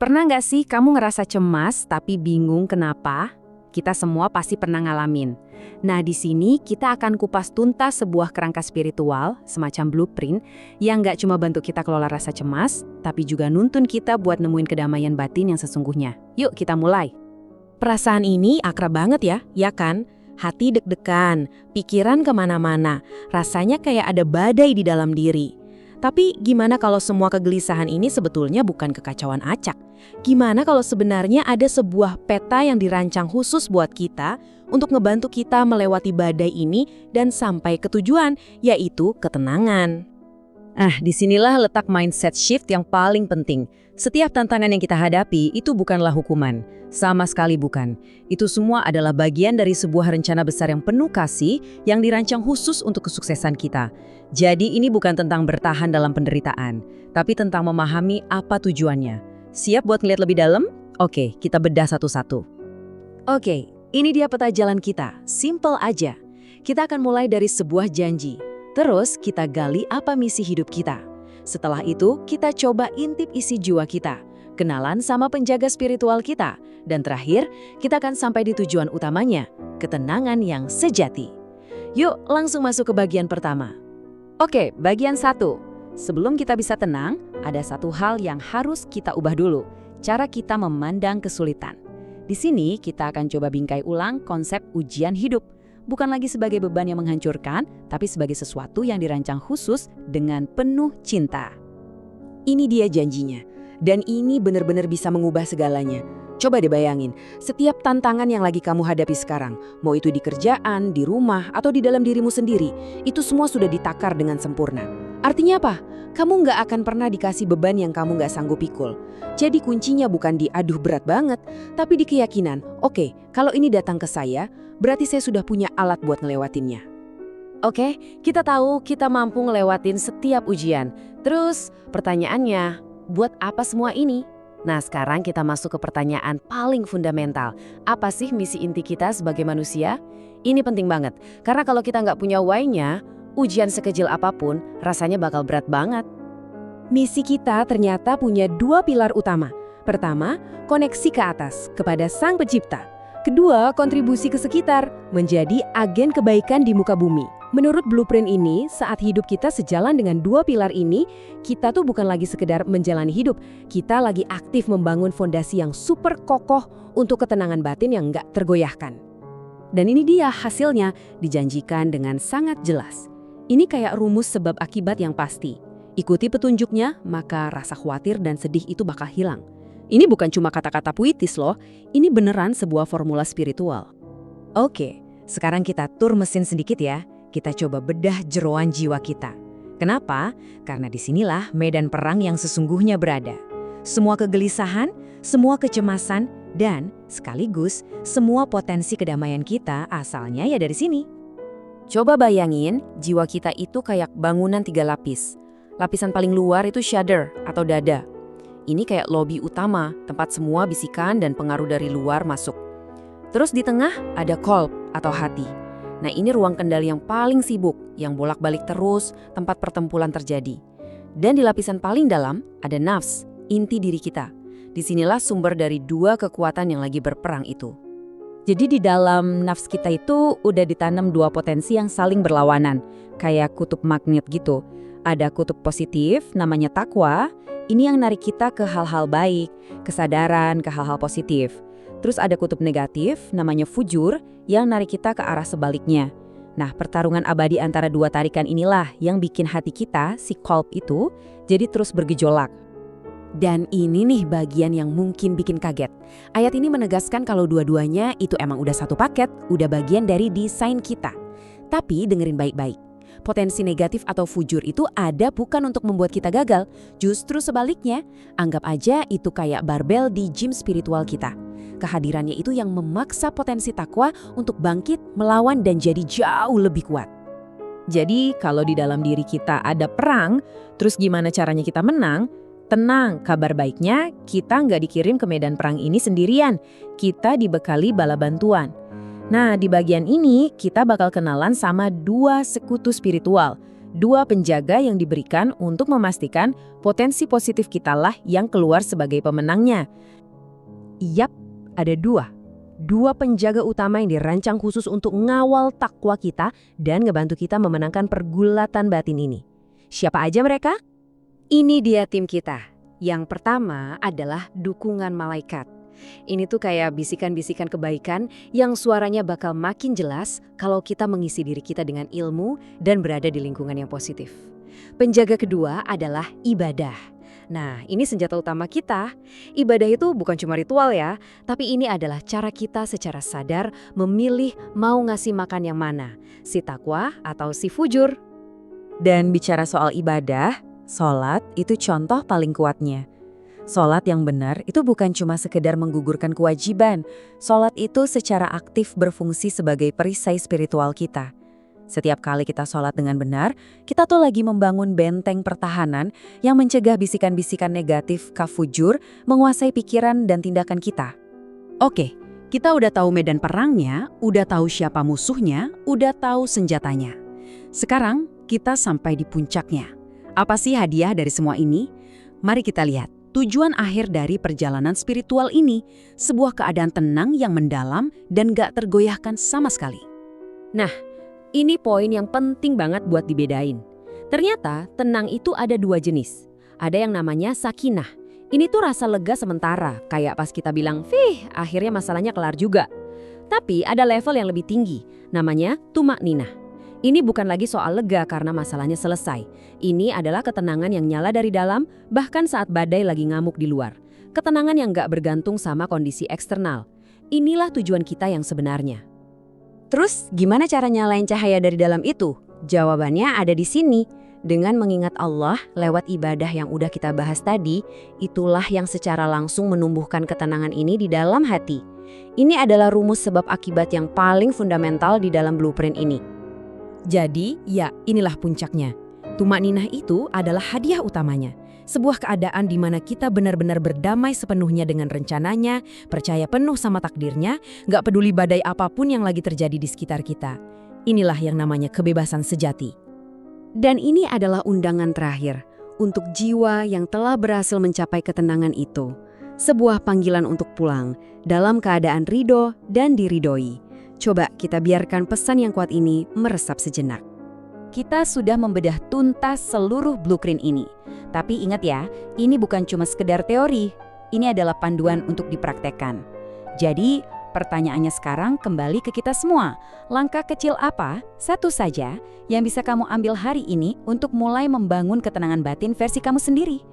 Pernah nggak sih kamu ngerasa cemas tapi bingung kenapa? Kita semua pasti pernah ngalamin. Nah, di sini kita akan kupas tuntas sebuah kerangka spiritual, semacam blueprint, yang nggak cuma bantu kita kelola rasa cemas, tapi juga nuntun kita buat nemuin kedamaian batin yang sesungguhnya. Yuk kita mulai. Perasaan ini akrab banget ya kan? Hati deg-degan, pikiran kemana-mana, rasanya kayak ada badai di dalam diri. Tapi gimana kalau semua kegelisahan ini sebetulnya bukan kekacauan acak? Gimana kalau sebenarnya ada sebuah peta yang dirancang khusus buat kita untuk ngebantu kita melewati badai ini dan sampai ke tujuan, yaitu ketenangan? Disinilah letak mindset shift yang paling penting. Setiap tantangan yang kita hadapi itu bukanlah hukuman. Sama sekali bukan. Itu semua adalah bagian dari sebuah rencana besar yang penuh kasih yang dirancang khusus untuk kesuksesan kita. Jadi ini bukan tentang bertahan dalam penderitaan, tapi tentang memahami apa tujuannya. Siap buat ngeliat lebih dalam? Oke, kita bedah satu-satu. Oke, ini dia peta jalan kita. Simple aja. Kita akan mulai dari sebuah janji. Terus kita gali apa misi hidup kita. Setelah itu, kita coba intip isi jiwa kita, kenalan sama penjaga spiritual kita, dan terakhir, kita akan sampai di tujuan utamanya, ketenangan yang sejati. Yuk, langsung masuk ke bagian pertama. Oke, bagian 1. Sebelum kita bisa tenang, ada satu hal yang harus kita ubah dulu, cara kita memandang kesulitan. Di sini, kita akan coba bingkai ulang konsep ujian hidup. Bukan lagi sebagai beban yang menghancurkan, tapi sebagai sesuatu yang dirancang khusus dengan penuh cinta. Ini dia janjinya, dan ini benar-benar bisa mengubah segalanya. Coba dibayangin, setiap tantangan yang lagi kamu hadapi sekarang, mau itu di kerjaan, di rumah, atau di dalam dirimu sendiri, itu semua sudah ditakar dengan sempurna. Artinya apa? Kamu nggak akan pernah dikasih beban yang kamu nggak sanggup pikul. Jadi kuncinya bukan di aduh berat banget, tapi di keyakinan, oke, kalau ini datang ke saya, berarti saya sudah punya alat buat ngelewatinnya. Oke, kita tahu kita mampu ngelewatin setiap ujian. Terus pertanyaannya, buat apa semua ini? Nah, sekarang kita masuk ke pertanyaan paling fundamental. Apa sih misi inti kita sebagai manusia? Ini penting banget, karena kalau kita nggak punya why-nya, ujian sekecil apapun rasanya bakal berat banget. Misi kita ternyata punya 2 pilar utama. Pertama, koneksi ke atas, kepada Sang Pencipta. Kedua, kontribusi ke sekitar, menjadi agen kebaikan di muka bumi. Menurut blueprint ini, saat hidup kita sejalan dengan 2 pilar ini, kita tuh bukan lagi sekedar menjalani hidup, kita lagi aktif membangun fondasi yang super kokoh untuk ketenangan batin yang nggak tergoyahkan. Dan ini dia hasilnya, dijanjikan dengan sangat jelas. Ini kayak rumus sebab akibat yang pasti. Ikuti petunjuknya, maka rasa khawatir dan sedih itu bakal hilang. Ini bukan cuma kata-kata puitis loh, ini beneran sebuah formula spiritual. Oke, sekarang kita tur mesin sedikit ya. Kita coba bedah jeroan jiwa kita. Kenapa? Karena disinilah medan perang yang sesungguhnya berada. Semua kegelisahan, semua kecemasan, dan sekaligus semua potensi kedamaian kita asalnya ya dari sini. Coba bayangin, jiwa kita itu kayak bangunan 3 lapis. Lapisan paling luar itu shader atau dada. Ini kayak lobi utama, tempat semua bisikan dan pengaruh dari luar masuk. Terus di tengah ada kolb atau hati. Nah, ini ruang kendali yang paling sibuk, yang bolak-balik terus, tempat pertempuran terjadi. Dan di lapisan paling dalam ada nafs, inti diri kita. Disinilah sumber dari 2 kekuatan yang lagi berperang itu. Jadi di dalam nafs kita itu udah ditanam 2 potensi yang saling berlawanan, kayak kutub magnet gitu. Ada kutub positif, namanya takwa, ini yang narik kita ke hal-hal baik, kesadaran, ke hal-hal positif. Terus ada kutub negatif, namanya fujur, yang narik kita ke arah sebaliknya. Nah, pertarungan abadi antara 2 tarikan inilah yang bikin hati kita, si kolb itu, jadi terus bergejolak. Dan ini nih bagian yang mungkin bikin kaget. Ayat ini menegaskan kalau dua-duanya itu emang udah satu paket, udah bagian dari desain kita. Tapi dengerin baik-baik. Potensi negatif atau fujur itu ada bukan untuk membuat kita gagal, justru sebaliknya. Anggap aja itu kayak barbel di gym spiritual kita. Kehadirannya itu yang memaksa potensi takwa untuk bangkit, melawan dan jadi jauh lebih kuat. Jadi kalau di dalam diri kita ada perang, terus gimana caranya kita menang? Tenang, kabar baiknya kita nggak dikirim ke medan perang ini sendirian. Kita dibekali bala bantuan. Nah, di bagian ini kita bakal kenalan sama 2 sekutu spiritual. Dua penjaga yang diberikan untuk memastikan potensi positif kita lah yang keluar sebagai pemenangnya. Yap, ada dua. Dua penjaga utama yang dirancang khusus untuk ngawal takwa kita dan ngebantu kita memenangkan pergulatan batin ini. Siapa aja mereka? Ini dia tim kita. Yang pertama adalah dukungan malaikat. Ini tuh kayak bisikan-bisikan kebaikan yang suaranya bakal makin jelas kalau kita mengisi diri kita dengan ilmu dan berada di lingkungan yang positif. Penjaga kedua adalah ibadah. Nah, ini senjata utama kita. Ibadah itu bukan cuma ritual ya, tapi ini adalah cara kita secara sadar memilih mau ngasih makan yang mana, si takwa atau si fujur. Dan bicara soal ibadah, sholat itu contoh paling kuatnya. Sholat yang benar itu bukan cuma sekedar menggugurkan kewajiban. Sholat itu secara aktif berfungsi sebagai perisai spiritual kita. Setiap kali kita sholat dengan benar, kita tuh lagi membangun benteng pertahanan yang mencegah bisikan-bisikan negatif kafujur menguasai pikiran dan tindakan kita. Oke, kita udah tahu medan perangnya, udah tahu siapa musuhnya, udah tahu senjatanya. Sekarang kita sampai di puncaknya. Apa sih hadiah dari semua ini? Mari kita lihat. Tujuan akhir dari perjalanan spiritual ini, sebuah keadaan tenang yang mendalam dan gak tergoyahkan sama sekali. Nah, ini poin yang penting banget buat dibedain. Ternyata tenang itu ada dua jenis. Ada yang namanya sakinah. Ini tuh rasa lega sementara, kayak pas kita bilang, akhirnya masalahnya kelar juga. Tapi ada level yang lebih tinggi, namanya tumakninah. Ini bukan lagi soal lega karena masalahnya selesai. Ini adalah ketenangan yang nyala dari dalam, bahkan saat badai lagi ngamuk di luar. Ketenangan yang gak bergantung sama kondisi eksternal. Inilah tujuan kita yang sebenarnya. Terus gimana cara nyalain cahaya dari dalam itu? Jawabannya ada di sini. Dengan mengingat Allah lewat ibadah yang udah kita bahas tadi, itulah yang secara langsung menumbuhkan ketenangan ini di dalam hati. Ini adalah rumus sebab akibat yang paling fundamental di dalam blueprint ini. Jadi, ya inilah puncaknya. Tumakninah itu adalah hadiah utamanya. Sebuah keadaan di mana kita benar-benar berdamai sepenuhnya dengan rencananya, percaya penuh sama takdirnya, gak peduli badai apapun yang lagi terjadi di sekitar kita. Inilah yang namanya kebebasan sejati. Dan ini adalah undangan terakhir untuk jiwa yang telah berhasil mencapai ketenangan itu. Sebuah panggilan untuk pulang dalam keadaan ridho dan diridhoi. Coba kita biarkan pesan yang kuat ini meresap sejenak. Kita sudah membedah tuntas seluruh blueprint ini. Tapi ingat ya, ini bukan cuma sekedar teori. Ini adalah panduan untuk dipraktekkan. Jadi, pertanyaannya sekarang kembali ke kita semua. Langkah kecil apa, satu saja, yang bisa kamu ambil hari ini untuk mulai membangun ketenangan batin versi kamu sendiri?